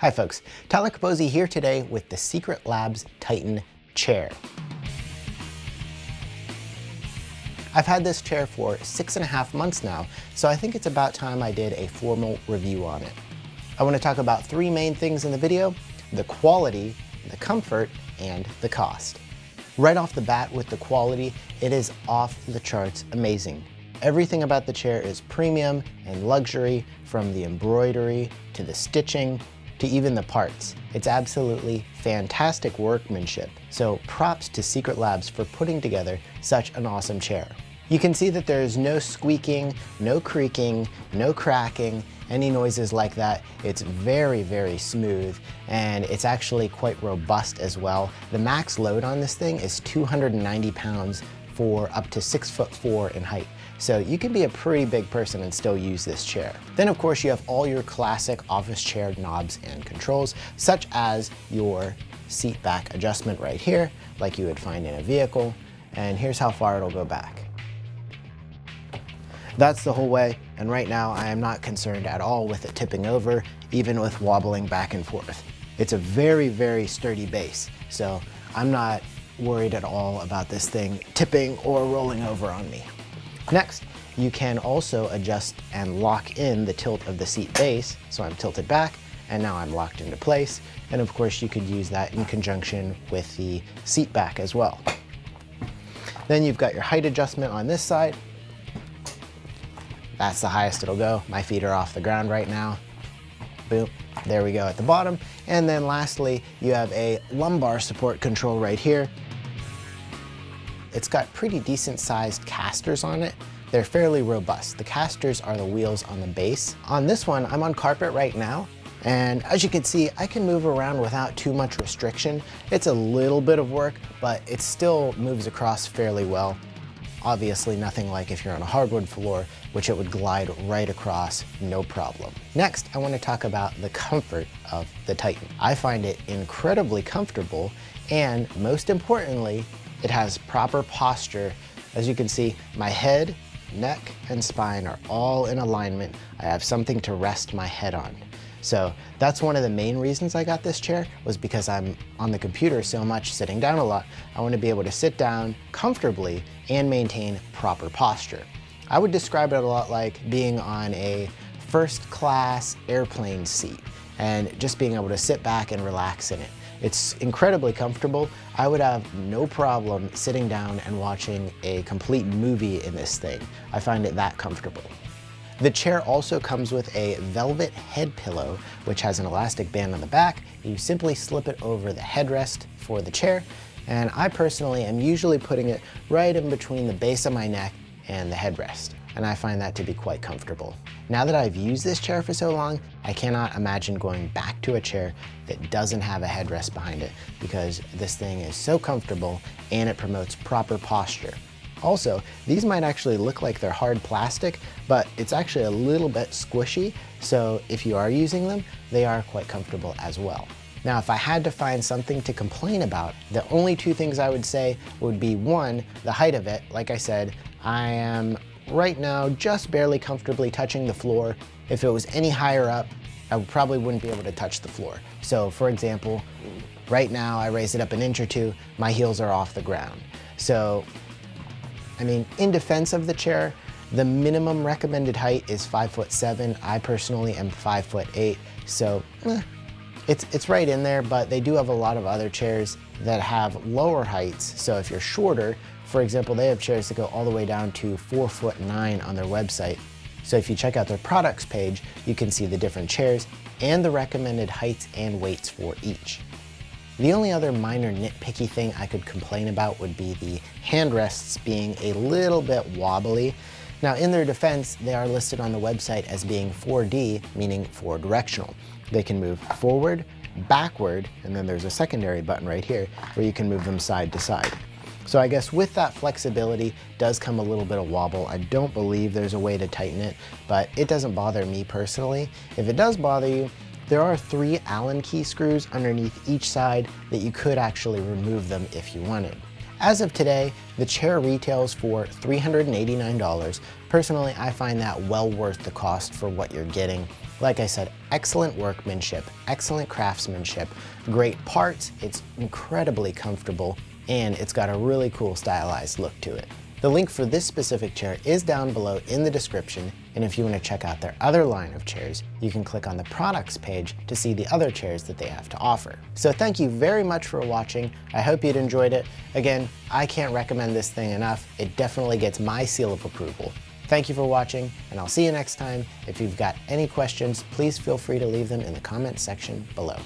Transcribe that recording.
Hi folks, Tyler Capozzi here today with the Secret Labs Titan chair. I've had this chair for 6.5 months now, so I think it's about time I did a formal review on it. I want to talk about 3 main things in the video: the quality, the comfort, and the cost. Right off the bat with the quality, it is off the charts amazing. Everything about the chair is premium and luxury, from the embroidery to the stitching to even the parts. It's absolutely fantastic workmanship, so props to Secret Labs for putting together such an awesome chair. You can see that there is no squeaking, no creaking, no cracking, any noises like that. It's very, very smooth, and it's actually quite robust as well. The max load on this thing is 290 pounds for up to 6'4" in height. So you can be a pretty big person and still use this chair. Then of course you have all your classic office chair knobs and controls, such as your seat back adjustment right here, like you would find in a vehicle. And here's how far it'll go back. That's the whole way, and right now I am not concerned at all with it tipping over, even with wobbling back and forth. It's a very, very sturdy base, so I'm not worried at all about this thing tipping or rolling over on me. Next, you can also adjust and lock in the tilt of the seat base. So I'm tilted back and now I'm locked into place. And of course you could use that in conjunction with the seat back as well. Then you've got your height adjustment on this side. That's the highest it'll go. My feet are off the ground right now. Boom, there we go at the bottom. And then lastly, you have a lumbar support control right here. It's got pretty decent sized casters on it. They're fairly robust. The casters are the wheels on the base. On this one, I'm on carpet right now, and as you can see, I can move around without too much restriction. It's a little bit of work, but it still moves across fairly well. Obviously nothing like if you're on a hardwood floor, which it would glide right across, no problem. Next, I want to talk about the comfort of the Titan. I find it incredibly comfortable, and most importantly, it has proper posture. As you can see, my head, neck, and spine are all in alignment. I have something to rest my head on. So that's one of the main reasons I got this chair, was because I'm on the computer so much, sitting down a lot. I want to be able to sit down comfortably and maintain proper posture. I would describe it a lot like being on a first class airplane seat and just being able to sit back and relax in it. It's incredibly comfortable. I would have no problem sitting down and watching a complete movie in this thing. I find it that comfortable. The chair also comes with a velvet head pillow, which has an elastic band on the back. You simply slip it over the headrest for the chair, and I personally am usually putting it right in between the base of my neck and the headrest, and I find that to be quite comfortable. Now that I've used this chair for so long, I cannot imagine going back to a chair that doesn't have a headrest behind it, because this thing is so comfortable and it promotes proper posture. Also, these might actually look like they're hard plastic, but it's actually a little bit squishy, so if you are using them, they are quite comfortable as well. Now, if I had to find something to complain about, the only 2 things I would say would be, 1, the height of it. Like I said, I am right now just barely comfortably touching the floor. If it was any higher up, I probably wouldn't be able to touch the floor. So for example, right now I raise it up an inch or 2, my heels are off the ground. So, I mean, in defense of the chair, the minimum recommended height is 5'7". I personally am 5'8", so it's right in there, but they do have a lot of other chairs that have lower heights. So if you're shorter, for example, they have chairs that go all the way down to 4'9" on their website. So if you check out their products page, you can see the different chairs and the recommended heights and weights for each. The only other minor nitpicky thing I could complain about would be the handrests being a little bit wobbly. Now, in their defense, they are listed on the website as being 4D, meaning 4-directional. They can move forward, backward, and then there's a secondary button right here where you can move them side to side. So I guess with that flexibility does come a little bit of wobble. I don't believe there's a way to tighten it, but it doesn't bother me personally. If it does bother you, there are 3 Allen key screws underneath each side that you could actually remove them if you wanted. As of today, the chair retails for $389. Personally, I find that well worth the cost for what you're getting. Like I said, excellent workmanship, excellent craftsmanship, great parts, it's incredibly comfortable, and it's got a really cool stylized look to it. The link for this specific chair is down below in the description, and if you want to check out their other line of chairs, you can click on the products page to see the other chairs that they have to offer. So thank you very much for watching. I hope you'd enjoyed it. Again, I can't recommend this thing enough. It definitely gets my seal of approval. Thank you for watching, and I'll see you next time. If you've got any questions, please feel free to leave them in the comments section below.